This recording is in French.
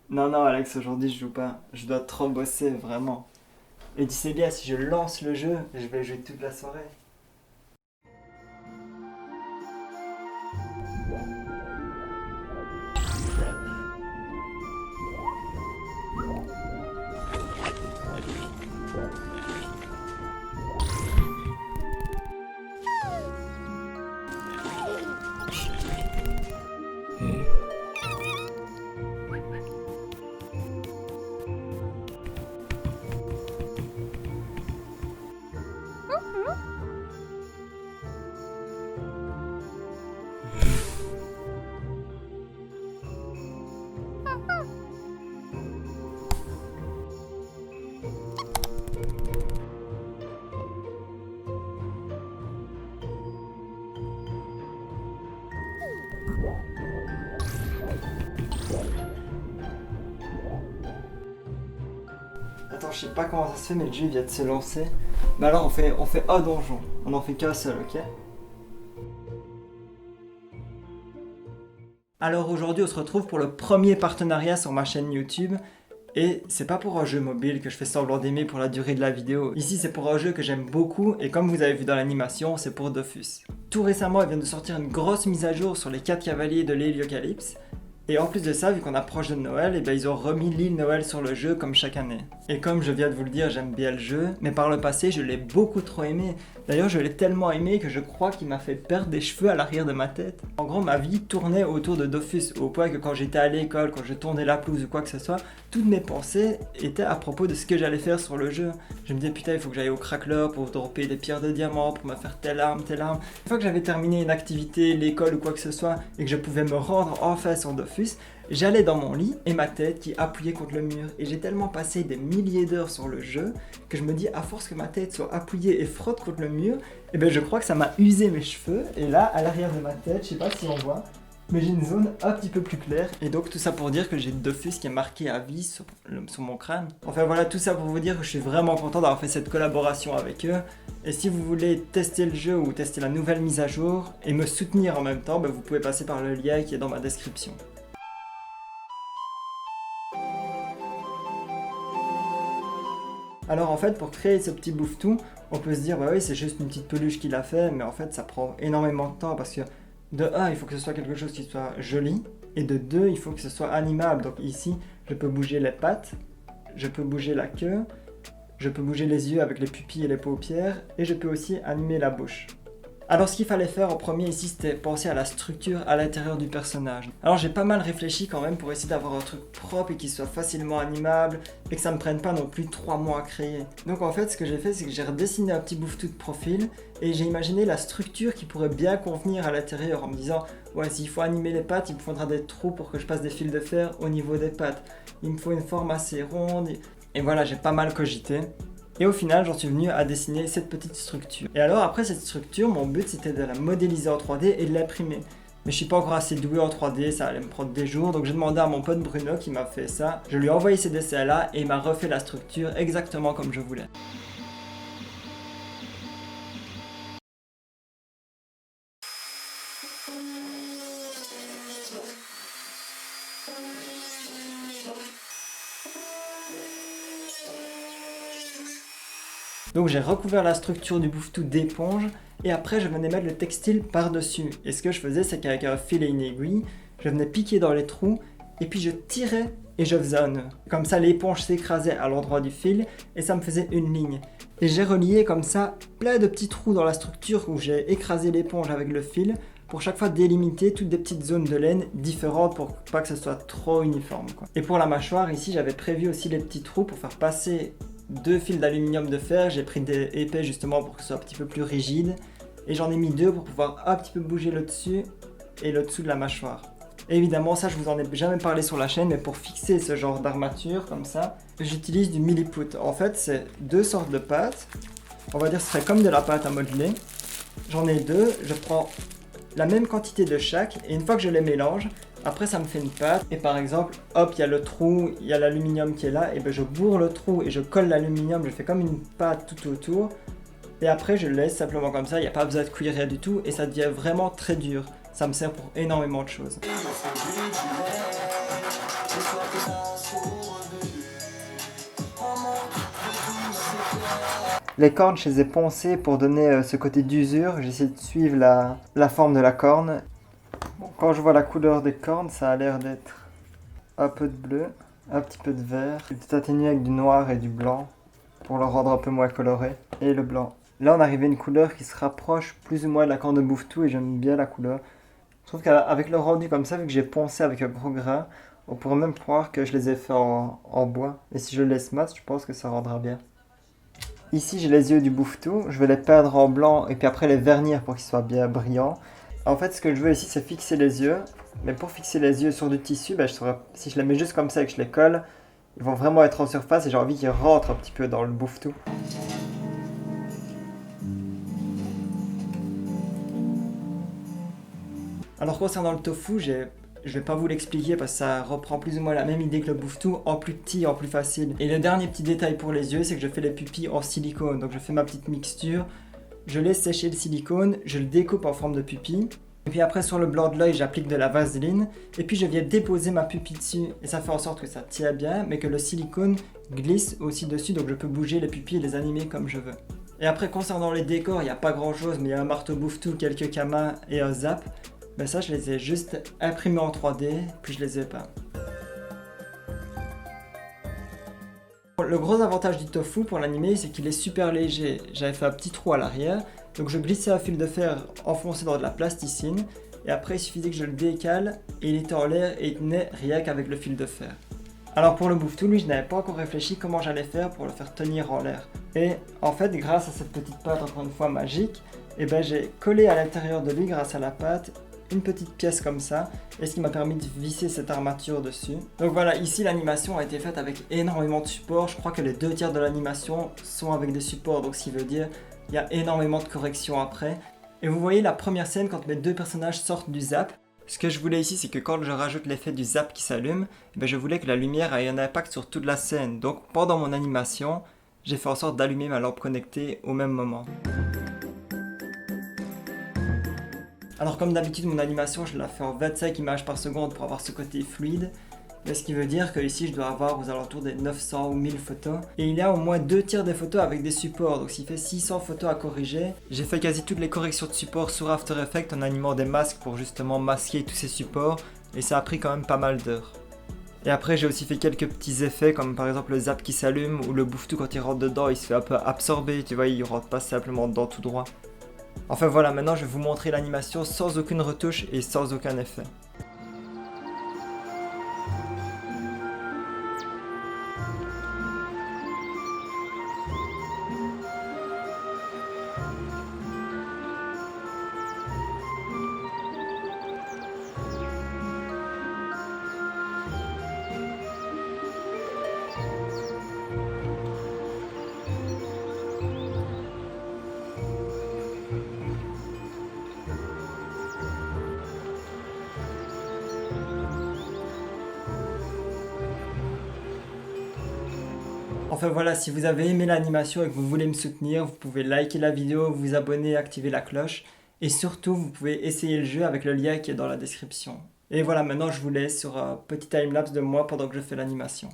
Non, non, Alex, aujourd'hui je joue pas. Je dois trop bosser, vraiment. Et tu sais bien, si je lance le jeu, je vais jouer toute la soirée. Attends, je sais pas comment ça se fait, mais le jeu vient de se lancer. Bah alors on fait un donjon. On en fait qu'un seul, ok? Alors aujourd'hui, on se retrouve pour le premier partenariat sur ma chaîne YouTube. Et c'est pas pour un jeu mobile que je fais semblant d'aimer pour la durée de la vidéo. Ici, c'est pour un jeu que j'aime beaucoup et comme vous avez vu dans l'animation, c'est pour Dofus. Tout récemment, il vient de sortir une grosse mise à jour sur les 4 cavaliers de l'Héliocalypse. Et en plus de ça, vu qu'on approche de Noël, et ben ils ont remis l'île Noël sur le jeu comme chaque année. Et comme je viens de vous le dire, j'aime bien le jeu, mais par le passé, je l'ai beaucoup trop aimé. D'ailleurs, je l'ai tellement aimé que je crois qu'il m'a fait perdre des cheveux à l'arrière de ma tête. En gros, ma vie tournait autour de Dofus, au point que quand j'étais à l'école, quand je tournais la pelouse ou quoi que ce soit, toutes mes pensées étaient à propos de ce que j'allais faire sur le jeu. Je me disais, putain, il faut que j'aille au craqueleur pour dropper des pierres de diamant, pour me faire telle arme, telle arme. Une fois que j'avais terminé une activité, l'école ou quoi que ce soit, et que je pouvais me rendre enfin sur Dofus, j'allais dans mon lit et ma tête qui appuyait contre le mur. Et j'ai tellement passé des milliers d'heures sur le jeu que je me dis, à force que ma tête soit appuyée et frotte contre le mur, et ben je crois que ça m'a usé mes cheveux. Et là, à l'arrière de ma tête, je sais pas si on voit, mais j'ai une zone un petit peu plus claire. Et donc tout ça pour dire que j'ai Dofus qui est marqué à vie sur mon crâne. Enfin voilà, tout ça pour vous dire que je suis vraiment content d'avoir fait cette collaboration avec eux. Et si vous voulez tester le jeu ou tester la nouvelle mise à jour et me soutenir en même temps, ben vous pouvez passer par le lien qui est dans ma description. Alors en fait, pour créer ce petit bouffe-tout, on peut se dire, bah oui, c'est juste une petite peluche qu'il a fait, mais en fait, ça prend énormément de temps parce que de un, il faut que ce soit quelque chose qui soit joli, et de deux, il faut que ce soit animable. Donc ici, je peux bouger les pattes, je peux bouger la queue, je peux bouger les yeux avec les pupilles et les paupières, et je peux aussi animer la bouche. Alors ce qu'il fallait faire en premier ici, c'était penser à la structure à l'intérieur du personnage. Alors j'ai pas mal réfléchi quand même pour essayer d'avoir un truc propre et qui soit facilement animable et que ça me prenne pas non plus 3 mois à créer. Donc en fait ce que j'ai fait, c'est que j'ai redessiné un petit bouffe-tout de profil et j'ai imaginé la structure qui pourrait bien convenir à l'intérieur en me disant ouais, s'il faut animer les pattes, il me faudra des trous pour que je passe des fils de fer au niveau des pattes. Il me faut une forme assez ronde et voilà, j'ai pas mal cogité. Et au final, j'en suis venu à dessiner cette petite structure. Et alors, après cette structure, mon but c'était de la modéliser en 3D et de l'imprimer. Mais je suis pas encore assez doué en 3D, ça allait me prendre des jours, donc j'ai demandé à mon pote Bruno qui m'a fait ça. Je lui ai envoyé ces dessins-là et il m'a refait la structure exactement comme je voulais. Donc j'ai recouvert la structure du bouffe-tout d'éponge et après je venais mettre le textile par-dessus. Et ce que je faisais, c'est qu'avec un fil et une aiguille, je venais piquer dans les trous et puis je tirais et je faisais un nœud. Comme ça l'éponge s'écrasait à l'endroit du fil et ça me faisait une ligne. Et j'ai relié comme ça plein de petits trous dans la structure où j'ai écrasé l'éponge avec le fil pour chaque fois délimiter toutes des petites zones de laine différentes pour pas que ce soit trop uniforme, quoi. Et pour la mâchoire, ici j'avais prévu aussi les petits trous pour faire passer 2 fils d'aluminium de fer, j'ai pris des épais justement pour que ce soit un petit peu plus rigide et j'en ai mis 2 pour pouvoir un petit peu bouger le dessus et le dessous de la mâchoire. Et évidemment ça je vous en ai jamais parlé sur la chaîne, mais pour fixer ce genre d'armature comme ça, j'utilise du milliput. En fait c'est 2 sortes de pâtes, on va dire ce serait comme de la pâte à modeler. J'en ai 2, je prends la même quantité de chaque et une fois que je les mélange, après ça me fait une pâte et par exemple, hop, il y a le trou, il y a l'aluminium qui est là, et ben je bourre le trou et je colle l'aluminium, je fais comme une pâte tout autour. Et après je le laisse simplement comme ça, il n'y a pas besoin de cuire rien du tout et ça devient vraiment très dur. Ça me sert pour énormément de choses. Les cornes, je les ai poncées pour donner ce côté d'usure. J'ai essayé de suivre la forme de la corne. Bon, quand je vois la couleur des cornes, ça a l'air d'être un peu de bleu, un petit peu de vert. J'ai tout atténué avec du noir et du blanc pour le rendre un peu moins coloré. Et le blanc. Là, on arrive à une couleur qui se rapproche plus ou moins de la corne de Bouffe-Tout et j'aime bien la couleur. Je trouve qu'avec le rendu comme ça, vu que j'ai poncé avec un gros grain, on pourrait même croire que je les ai fait en bois. Et si je le laisse mat, je pense que ça rendra bien. Ici, j'ai les yeux du Bouffe-Tout. Je vais les peindre en blanc et puis après les vernir pour qu'ils soient bien brillants. En fait, ce que je veux ici, c'est fixer les yeux. Mais pour fixer les yeux sur du tissu, si je les mets juste comme ça et que je les colle, ils vont vraiment être en surface et j'ai envie qu'ils rentrent un petit peu dans le Bouffe-Tout. Alors concernant le tofu, je vais pas vous l'expliquer parce que ça reprend plus ou moins la même idée que le Bouffe-Tout, en plus petit, en plus facile. Et le dernier petit détail pour les yeux, c'est que je fais les pupilles en silicone. Donc je fais ma petite mixture, je laisse sécher le silicone, je le découpe en forme de pupille. Et puis après sur le blanc de l'œil, j'applique de la vaseline. Et puis je viens déposer ma pupille dessus. Et ça fait en sorte que ça tient bien, mais que le silicone glisse aussi dessus. Donc je peux bouger les pupilles et les animer comme je veux. Et après concernant les décors, il n'y a pas grand chose, mais il y a un marteau Bouffe-Tout, quelques kamas et un zap. Ben ça, je les ai juste imprimés en 3D, puis je les ai peints. Le gros avantage du tofu pour l'animer, c'est qu'il est super léger. J'avais fait un petit trou à l'arrière, donc je glissais un fil de fer enfoncé dans de la plasticine, et après il suffisait que je le décale, et il était en l'air et il tenait rien qu'avec le fil de fer. Alors pour le Bouffe-Tout, lui, je n'avais pas encore réfléchi comment j'allais faire pour le faire tenir en l'air. Et en fait, grâce à cette petite pâte, encore une fois magique, j'ai collé à l'intérieur de lui, grâce à la pâte, une petite pièce comme ça, et ce qui m'a permis de visser cette armature dessus. Donc voilà, ici l'animation a été faite avec énormément de supports. Je crois que les 2/3 de l'animation sont avec des supports, donc ce qui veut dire il y a énormément de corrections après. Et vous voyez la première scène quand mes deux personnages sortent du zap. Ce que je voulais ici, c'est que quand je rajoute l'effet du zap qui s'allume, je voulais que la lumière ait un impact sur toute la scène. Donc pendant mon animation, j'ai fait en sorte d'allumer ma lampe connectée au même moment. Alors comme d'habitude, mon animation, je la fais en 25 images par seconde pour avoir ce côté fluide. Mais ce qui veut dire que ici, je dois avoir aux alentours des 900 ou 1000 photos. Et il y a au moins 2/3 des photos avec des supports. Donc s'il fait 600 photos à corriger, j'ai fait quasi toutes les corrections de supports sur After Effects en animant des masques pour justement masquer tous ces supports. Et ça a pris quand même pas mal d'heures. Et après, j'ai aussi fait quelques petits effets comme par exemple le zap qui s'allume ou le Bouffe-Tout quand il rentre dedans, il se fait un peu absorber. Tu vois, il rentre pas simplement dedans tout droit. Enfin voilà, maintenant je vais vous montrer l'animation sans aucune retouche et sans aucun effet. Enfin voilà, si vous avez aimé l'animation et que vous voulez me soutenir, vous pouvez liker la vidéo, vous abonner, activer la cloche. Et surtout, vous pouvez essayer le jeu avec le lien qui est dans la description. Et voilà, maintenant je vous laisse sur un petit timelapse de moi pendant que je fais l'animation.